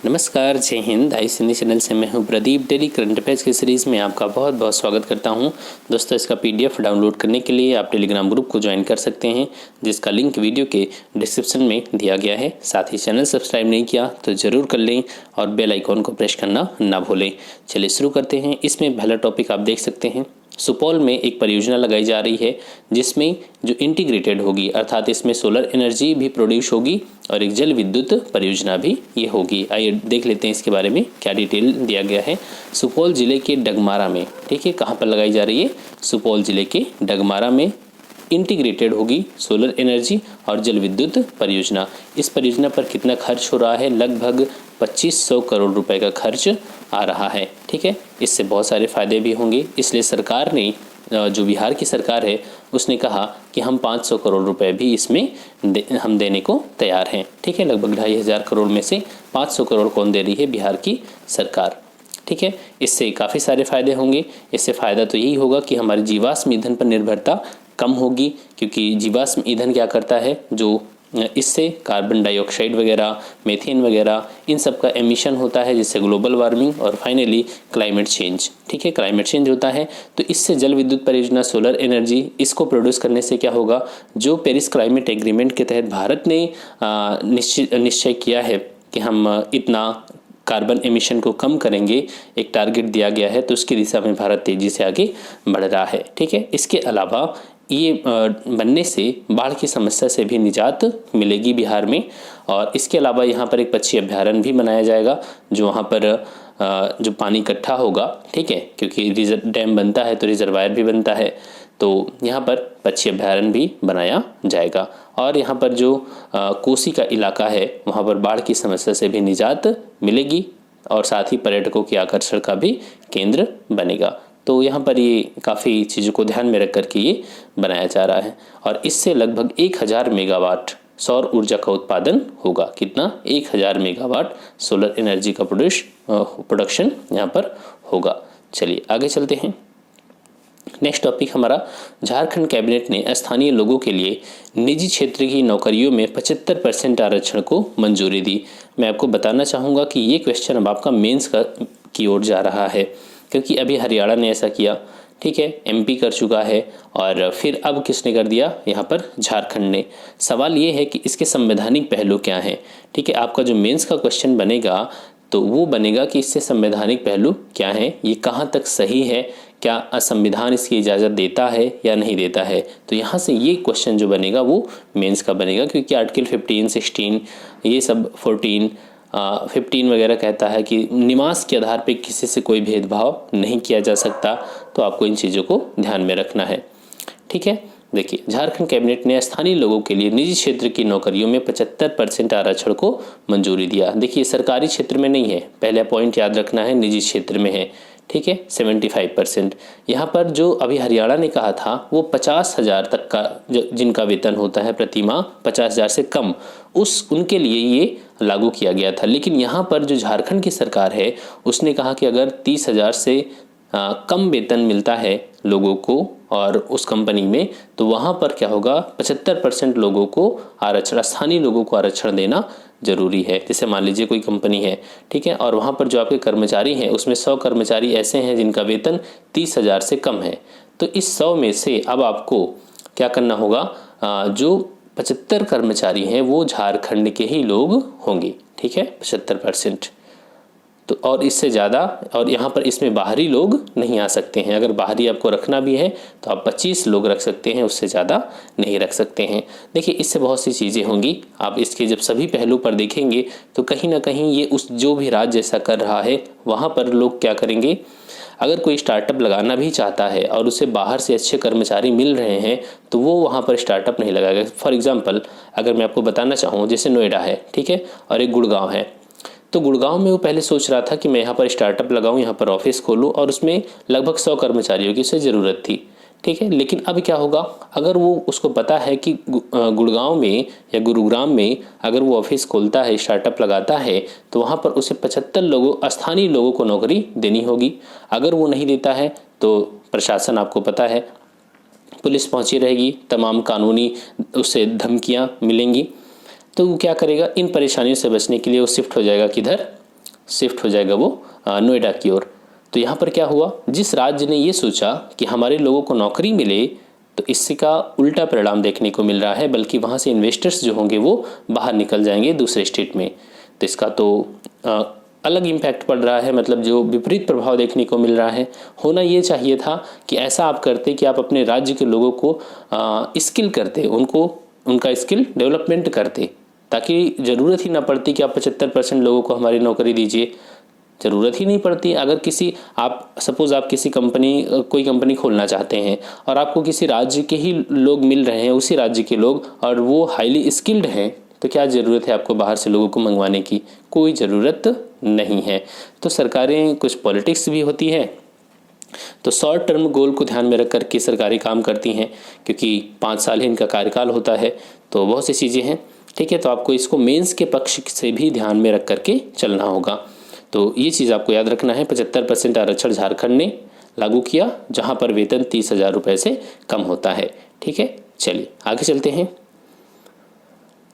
नमस्कार, जय Hind. Ice Hindi channel से मैं हूं प्रदीप। डेली करंट अफेयर्स की सीरीज़ में आपका बहुत बहुत स्वागत करता हूं। दोस्तों, इसका पीडीएफ डाउनलोड करने के लिए आप टेलीग्राम ग्रुप को ज्वाइन कर सकते हैं, जिसका लिंक वीडियो के डिस्क्रिप्शन में दिया गया है। साथ ही चैनल सब्सक्राइब नहीं किया तो ज़रूर कर लें और बेल आइकॉन को प्रेस करना ना भूलें। चलिए शुरू करते हैं। इसमें पहला टॉपिक आप देख सकते हैं, सुपौल में एक परियोजना लगाई जा रही है जिसमें जो इंटीग्रेटेड होगी, अर्थात इसमें सोलर एनर्जी भी प्रोड्यूस होगी और एक जल विद्युत परियोजना भी ये होगी। आइए देख लेते हैं इसके बारे में क्या डिटेल दिया गया है। सुपौल जिले के डगमारा में, ठीक है, कहाँ पर लगाई जा रही है? सुपौल जिले के डगमारा में इंटीग्रेटेड होगी सोलर एनर्जी और जल विद्युत परियोजना। इस परियोजना पर कितना खर्च हो रहा है? लगभग 2500 करोड़ रुपए का खर्च आ रहा है। ठीक है, इससे बहुत सारे फायदे भी होंगे, इसलिए सरकार ने, जो बिहार की सरकार है, उसने कहा कि हम 500 करोड़ रुपए भी इसमें हम देने को तैयार हैं। ठीक है, लगभग 2500 करोड़ में से 500 करोड़ कौन दे रही है? बिहार की सरकार। ठीक है, इससे काफ़ी सारे फायदे होंगे। इससे फ़ायदा तो यही होगा कि हमारी जीवाश्म ईंधन पर निर्भरता कम होगी, क्योंकि जीवाश्म ईंधन क्या करता है, जो इससे कार्बन डाइऑक्साइड वगैरह, मीथेन वगैरह, इन सब का एमिशन होता है, जिससे ग्लोबल वार्मिंग और फाइनली क्लाइमेट चेंज। ठीक है, क्लाइमेट चेंज होता है। तो इससे जल विद्युत परियोजना, सोलर एनर्जी, इसको प्रोड्यूस करने से क्या होगा, जो पेरिस क्लाइमेट एग्रीमेंट के तहत भारत ने निश्चय किया है कि हम इतना कार्बन एमिशन को कम करेंगे, एक टारगेट दिया गया है, तो उसकी दिशा में भारत तेज़ी से आगे बढ़ रहा है। ठीक है, इसके अलावा ये बनने से बाढ़ की समस्या से भी निजात मिलेगी बिहार में। और इसके अलावा यहाँ पर एक पक्षी अभ्यारण्य भी बनाया जाएगा, जो वहाँ पर जो पानी इकट्ठा होगा, ठीक है, क्योंकि डैम बनता है तो रिजर्वायर भी बनता है, तो यहाँ पर पक्षी अभ्यारण्य भी बनाया जाएगा। और यहाँ पर जो कोसी का इलाका है, वहाँ पर बाढ़ की समस्या से भी निजात मिलेगी और साथ ही पर्यटकों के आकर्षण का भी केंद्र बनेगा। तो यहाँ पर ये काफ़ी चीज़ों को ध्यान में रख करके ये बनाया जा रहा है। और इससे लगभग 1000 मेगावाट सौर ऊर्जा का उत्पादन होगा। कितना? 1000 मेगावाट सोलर एनर्जी का प्रोडक्शन यहाँ पर होगा। चलिए आगे चलते हैं। नेक्स्ट टॉपिक हमारा, झारखंड कैबिनेट ने स्थानीय लोगों के लिए निजी क्षेत्र की नौकरियों में 75% आरक्षण को मंजूरी दी। मैं आपको बताना चाहूँगा कि ये क्वेश्चन अब आपका मेंस की ओर जा रहा है, क्योंकि अभी हरियाणा ने ऐसा किया, ठीक है, एमपी कर चुका है, और फिर अब किसने कर दिया? यहाँ पर झारखंड ने। सवाल ये है कि इसके संवैधानिक पहलू क्या हैं। ठीक है, आपका जो मेंस का क्वेश्चन बनेगा तो वो बनेगा कि इससे संवैधानिक पहलू क्या है, ये कहाँ तक सही है, क्या संविधान इसकी इजाज़त देता है या नहीं देता है। तो यहाँ से ये क्वेश्चन जो बनेगा वो मेंस का बनेगा, क्योंकि आर्टिकल 15, 16, ये सब 15 वगैरह कहता है कि निवास के आधार पे किसी से कोई भेदभाव नहीं किया जा सकता। तो आपको इन चीज़ों को ध्यान में रखना है। ठीक है, देखिए, झारखंड कैबिनेट ने स्थानीय लोगों के लिए निजी क्षेत्र की नौकरियों में 75% आरक्षण को मंजूरी दिया। देखिए, सरकारी क्षेत्र में नहीं है, पहला पॉइंट याद रखना है, निजी क्षेत्र में है। ठीक है, 75%। यहाँ पर जो अभी हरियाणा ने कहा था वो 50,000 तक का जिनका वेतन होता है प्रति माह, 50,000 से कम, उनके लिए ये लागू किया गया था। लेकिन यहाँ पर जो झारखंड की सरकार है, उसने कहा कि अगर 30,000 से कम वेतन मिलता है लोगों को और उस कंपनी में, तो वहाँ पर क्या होगा, 75% लोगों को आरक्षण, स्थानीय लोगों को आरक्षण देना जरूरी है। जैसे मान लीजिए कोई कंपनी है, ठीक है, और वहाँ पर जो आपके कर्मचारी हैं उसमें 100 कर्मचारी ऐसे हैं जिनका वेतन 30,000 से कम है, तो इस 100 में से अब आपको क्या करना होगा, जो 75 कर्मचारी हैं वो झारखंड के ही लोग होंगे। ठीक है, 75%। तो और इससे ज़्यादा, और यहाँ पर इसमें बाहरी लोग नहीं आ सकते हैं। अगर बाहरी आपको रखना भी है तो आप 25 लोग रख सकते हैं, उससे ज़्यादा नहीं रख सकते हैं। देखिए, इससे बहुत सी चीज़ें होंगी। आप इसके जब सभी पहलू पर देखेंगे तो कहीं ना कहीं ये उस जो भी राज्य ऐसा कर रहा है वहाँ पर लोग क्या करेंगे, अगर कोई स्टार्टअप लगाना भी चाहता है और उसे बाहर से अच्छे कर्मचारी मिल रहे हैं तो वो वहाँ पर स्टार्टअप नहीं लगाएगा। फॉर एग्जाम्पल, अगर मैं आपको बताना चाहूँ, जैसे नोएडा है, ठीक है, और एक गुड़गांव है, तो गुड़गांव में वो पहले सोच रहा था कि मैं यहाँ पर स्टार्टअप लगाऊं, यहाँ पर ऑफिस खोलूं, और उसमें लगभग 100 कर्मचारियों की उसे ज़रूरत थी। ठीक है, लेकिन अब क्या होगा, अगर वो उसको पता है कि गुड़गांव में या गुरुग्राम में अगर वो ऑफिस खोलता है, स्टार्टअप लगाता है, तो वहाँ पर उसे 75 लोगों, स्थानीय लोगों को नौकरी देनी होगी। अगर वो नहीं देता है तो प्रशासन, आपको पता है, पुलिस पहुँची रहेगी, तमाम कानूनी उससे धमकियाँ मिलेंगी। तो वो क्या करेगा, इन परेशानियों से बचने के लिए वो शिफ्ट हो जाएगा किधर, शिफ्ट हो जाएगा वो नोएडा की ओर। तो यहाँ पर क्या हुआ, जिस राज्य ने ये सोचा कि हमारे लोगों को नौकरी मिले, तो इसका उल्टा परिणाम देखने को मिल रहा है, बल्कि वहाँ से इन्वेस्टर्स जो होंगे वो बाहर निकल जाएंगे दूसरे स्टेट में। तो इसका तो अलग इम्पैक्ट पड़ रहा है, मतलब जो विपरीत प्रभाव देखने को मिल रहा है। होना ये चाहिए था कि ऐसा आप करते कि आप अपने राज्य के लोगों को स्किल करते, उनको उनका स्किल डेवलपमेंट करते, ताकि ज़रूरत ही ना पड़ती कि आप 75% लोगों को हमारी नौकरी दीजिए। ज़रूरत ही नहीं पड़ती। अगर किसी आप सपोज़ आप किसी कोई कंपनी खोलना चाहते हैं और आपको किसी राज्य के ही लोग मिल रहे हैं, उसी राज्य के लोग, और वो हाईली स्किल्ड हैं, तो क्या ज़रूरत है आपको बाहर से लोगों को मंगवाने की? कोई ज़रूरत नहीं है। तो सरकारें कुछ पॉलिटिक्स भी होती है, तो शॉर्ट टर्म गोल को ध्यान में रख कर के सरकारें काम करती हैं, क्योंकि 5 साल ही इनका कार्यकाल होता है, तो बहुत सी चीज़ें हैं। ठीक है, तो आपको इसको मेंस के पक्ष से भी ध्यान में रख करके चलना होगा। तो ये चीज़ आपको याद रखना है। 75% आरक्षण झारखंड ने लागू किया, जहाँ पर वेतन 30,000 रुपये से कम होता है। ठीक है, चलिए आगे चलते हैं।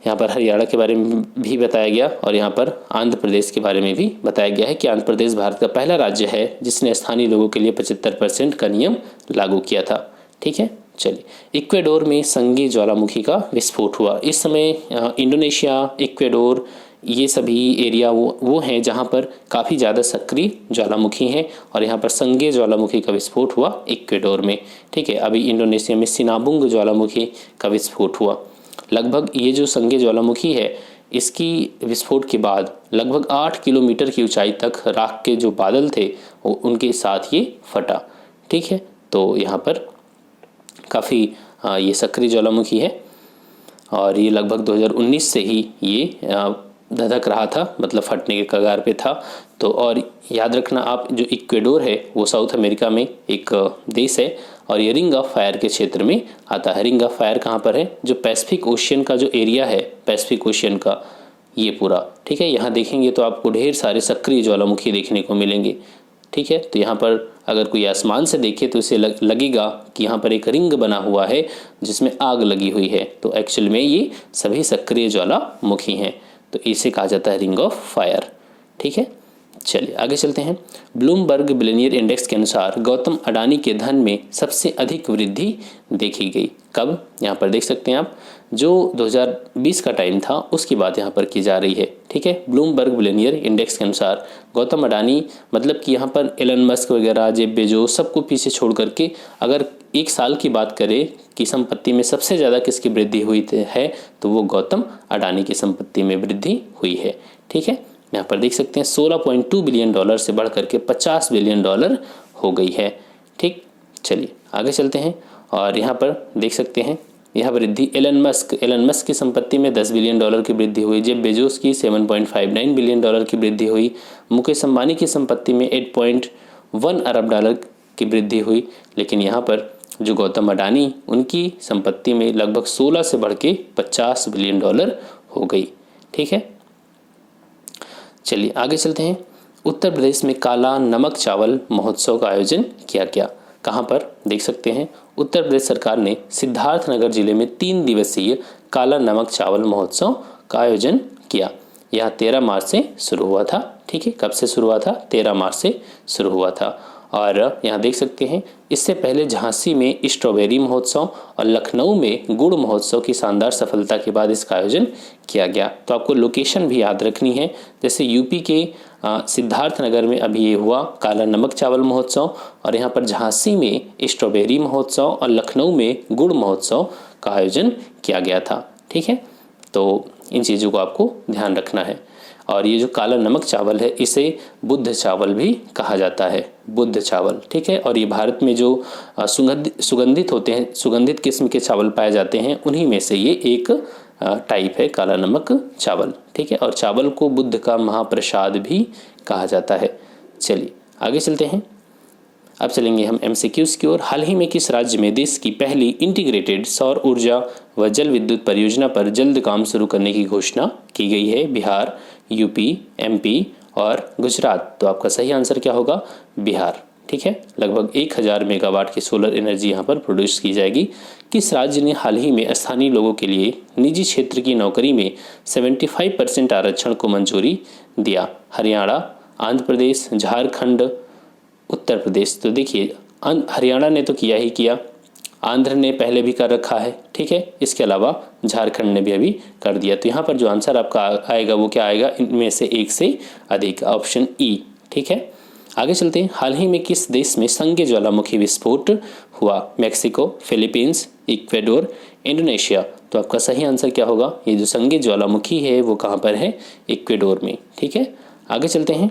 यहाँ पर हरियाणा के बारे में भी बताया गया और यहाँ पर आंध्र प्रदेश के बारे में भी बताया गया है कि आंध्र प्रदेश भारत का पहला राज्य है जिसने स्थानीय लोगों के लिए 75% का नियम लागू किया था। ठीक है, चलिए। इक्वेडोर में संगे ज्वालामुखी का विस्फोट हुआ। इस समय इंडोनेशिया, इक्वेडोर, ये सभी एरिया वो हैं जहाँ पर काफ़ी ज़्यादा सक्रिय ज्वालामुखी हैं, और यहाँ पर संगे ज्वालामुखी का विस्फोट हुआ इक्वेडोर में। ठीक है, अभी इंडोनेशिया में सिनाबुंग ज्वालामुखी का विस्फोट हुआ। लगभग ये जो संगे ज्वालामुखी है, इसकी विस्फोट के बाद लगभग 8 किलोमीटर की ऊंचाई तक राख के जो बादल थे वो उनके साथ ये फटा। ठीक है, तो यहाँ पर काफ़ी ये सक्रिय ज्वालामुखी है, और ये लगभग 2019 से ही ये धधक रहा था, मतलब फटने के कगार पे था। तो और याद रखना आप, जो इक्वेडोर है वो साउथ अमेरिका में एक देश है, और ये रिंग ऑफ फायर के क्षेत्र में आता है। रिंग ऑफ फायर कहाँ पर है? जो पैसिफिक ओशियन का जो एरिया है, पैसिफिक ओशियन का ये पूरा। ठीक है, यहाँ देखेंगे तो आपको ढेर सारे सक्रिय ज्वालामुखी देखने को मिलेंगे। ठीक है, तो यहाँ पर अगर कोई आसमान से देखे तो इसे लगेगा कि यहाँ पर एक रिंग बना हुआ है जिसमें आग लगी हुई है, तो एक्चुअल में ये सभी सक्रिय ज्वालामुखी हैं, तो इसे कहा जाता है रिंग ऑफ फायर। ठीक है, चलिए आगे चलते हैं। ब्लूमबर्ग बिलियनियर इंडेक्स के अनुसार गौतम अडानी के धन में सबसे अधिक वृद्धि देखी गई। कब? यहाँ पर देख सकते हैं आप, जो 2020 का टाइम था उसकी बात यहाँ पर की जा रही है। ठीक है, ब्लूमबर्ग बिलियनियर इंडेक्स के अनुसार गौतम अडानी, मतलब कि यहाँ पर एलन मस्क वगैरह, जेफ बेजोस, सबको पीछे छोड़ करके अगर एक साल की बात करें कि संपत्ति में सबसे ज़्यादा किसकी वृद्धि हुई है, तो वो गौतम अडानी की संपत्ति में वृद्धि हुई है। ठीक है, यहाँ पर देख सकते हैं 16.2 बिलियन डॉलर से बढ़ करके 50 बिलियन डॉलर हो गई है। ठीक, चलिए आगे चलते हैं, और यहाँ पर देख सकते हैं यह वृद्धि एलन मस्क की संपत्ति में 10 बिलियन डॉलर की वृद्धि हुई, जेफ बेजोस की 7.59 बिलियन डॉलर की वृद्धि हुई, मुकेश अंबानी की संपत्ति में 8.1 अरब डॉलर की वृद्धि हुई। लेकिन यहाँ पर जो गौतम अडानी, उनकी संपत्ति में लगभग 16 से बढ़ के 50 बिलियन डॉलर हो गई। ठीक है, चलिए आगे चलते हैं। उत्तर प्रदेश में काला नमक चावल महोत्सव का आयोजन किया गया। कहाँ पर? देख सकते हैं, उत्तर प्रदेश सरकार ने सिद्धार्थनगर जिले में 3 दिवसीय काला नमक चावल महोत्सव का आयोजन किया। यह 13 मार्च से शुरू हुआ था। ठीक है, कब से शुरू हुआ था? 13 मार्च से शुरू हुआ था। और यहाँ देख सकते हैं, इससे पहले झांसी में स्ट्रॉबेरी महोत्सव और लखनऊ में गुड़ महोत्सव की शानदार सफलता के बाद इसका आयोजन किया गया। तो आपको लोकेशन भी याद रखनी है, जैसे यूपी के सिद्धार्थनगर में अभी ये हुआ काला नमक चावल महोत्सव, और यहाँ पर झांसी में स्ट्रॉबेरी महोत्सव और लखनऊ में गुड़ महोत्सव का आयोजन किया गया था। ठीक है, तो इन चीज़ों को आपको ध्यान रखना है। और ये जो काला नमक चावल है, इसे बुद्ध चावल भी कहा जाता है, बुद्ध चावल। ठीक है, और ये भारत में जो सुगंधित होते हैं, सुगंधित किस्म के चावल पाए जाते हैं, उन्हीं में से ये एक टाइप है काला नमक चावल। ठीक है, और चावल को बुद्ध का महाप्रसाद भी कहा जाता है। चलिए आगे चलते हैं। अब चलेंगे हम MCQs की ओर। हाल ही में किस राज्य में देश की पहली इंटीग्रेटेड सौर ऊर्जा व जल विद्युत परियोजना पर जल्द काम शुरू करने की घोषणा की गई है? बिहार, यूपी, MP और गुजरात। तो आपका सही आंसर क्या होगा? बिहार। ठीक है, लगभग 1000 मेगावाट की सोलर एनर्जी यहाँ पर प्रोड्यूस की जाएगी। किस राज्य ने हाल ही में स्थानीय लोगों के लिए निजी क्षेत्र की नौकरी में 75% आरक्षण को मंजूरी दिया? हरियाणा, आंध्र प्रदेश, झारखंड, उत्तर प्रदेश। तो देखिए हरियाणा ने तो किया ही किया, आंध्र ने पहले भी कर रखा है, ठीक है। इसके अलावा झारखंड ने भी अभी कर दिया। तो यहाँ पर जो आंसर आपका आएगा वो क्या आएगा, इनमें से एक से अधिक, ऑप्शन ई, ठीक है। आगे चलते हैं। हाल ही में किस देश में संज्ञ ज्वालामुखी विस्फोट हुआ? Mexico, Philippines, Ecuador, Indonesia. तो आपका सही आंसर क्या होगा, ये जो संज्ञ ज्वालामुखी है वो कहाँ पर है, इक्वेडोर में, ठीक है। आगे चलते हैं।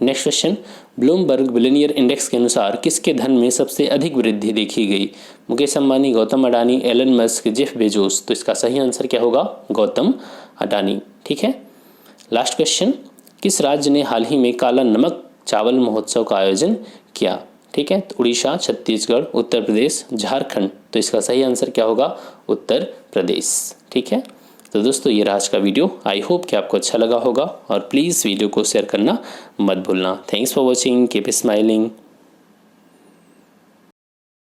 Next question, Bloomberg billionaire index के अनुसार किसके धन में सबसे अधिक वृद्धि देखी गई? Mukesh Ambani, Gautam Adani, Elon Musk, Jeff Bezos. तो इसका सही आंसर क्या होगा, गौतम अडानी, ठीक है। लास्ट क्वेश्चन, किस राज्य ने हाल ही में काला नमक चावल महोत्सव का आयोजन किया? ठीक है, तो उड़ीसा, छत्तीसगढ़, उत्तर प्रदेश, झारखंड। तो इसका सही आंसर क्या होगा, उत्तर प्रदेश, ठीक है। तो दोस्तों ये रहा आज का वीडियो। आई होप कि आपको अच्छा लगा होगा और प्लीज़ वीडियो को शेयर करना मत भूलना। Thanks for watching, keep smiling.